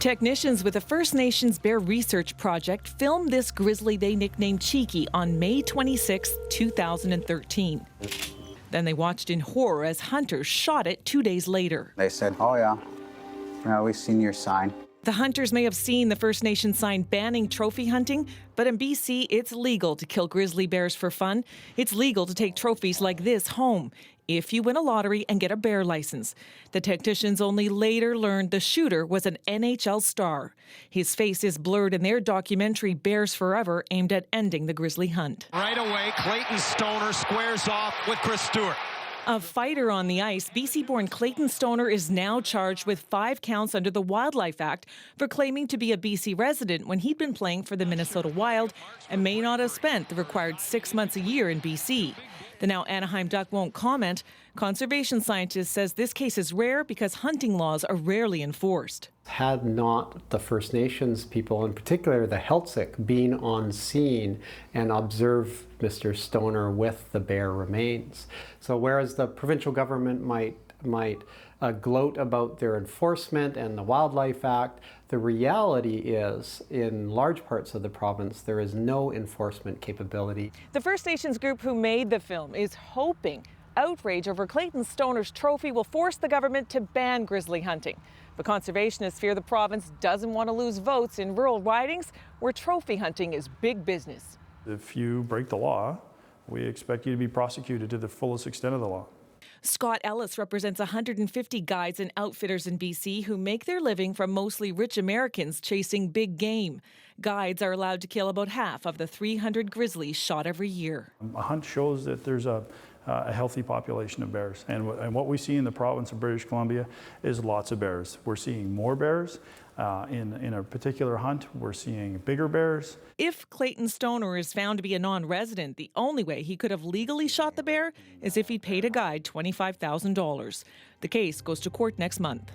Technicians with the First Nations Bear Research Project filmed this grizzly they nicknamed Cheeky on May 26, 2013. Then they watched in horror as hunters shot it 2 days later. They said, "Oh yeah, we've seen your sign." The hunters may have seen the First Nation sign banning trophy hunting, but in BC, it's legal to kill grizzly bears for fun. It's legal to take trophies like this home if you win a lottery and get a bear license. The technicians only later learned the shooter was an NHL star. His face is blurred in their documentary Bears Forever, aimed at ending the grizzly hunt. Right away, Clayton Stoner squares off with Chris Stewart. A fighter on the ice, BC-born Clayton Stoner is now charged with 5 counts under the Wildlife Act for claiming to be a BC resident when he'd been playing for the Minnesota Wild and may not have spent the required 6 months a year in BC. The now Anaheim Duck won't comment. Conservation scientist says this case is rare because hunting laws are rarely enforced. Had not the First Nations people, in particular the Heiltsuk, been on scene and observed Mr. Stoner with the bear remains. So whereas the provincial government might gloat about their enforcement and the Wildlife Act, the reality is, in large parts of the province, there is no enforcement capability. The First Nations group who made the film is hoping outrage over Clayton Stoner's trophy will force the government to ban grizzly hunting. But conservationists fear the province doesn't want to lose votes in rural ridings where trophy hunting is big business. If you break the law, we expect you to be prosecuted to the fullest extent of the law. Scott Ellis represents 150 guides and outfitters in BC who make their living from mostly rich Americans chasing big game. Guides are allowed to kill about half of the 300 grizzlies shot every year. A hunt shows that there's a healthy population of bears. And what we see in the province of British Columbia is lots of bears. We're seeing more bears. In a particular hunt, we're seeing bigger bears. If Clayton Stoner is found to be a non-resident, the only way he could have legally shot the bear is if he'd paid a guide $25,000. The case goes to court next month.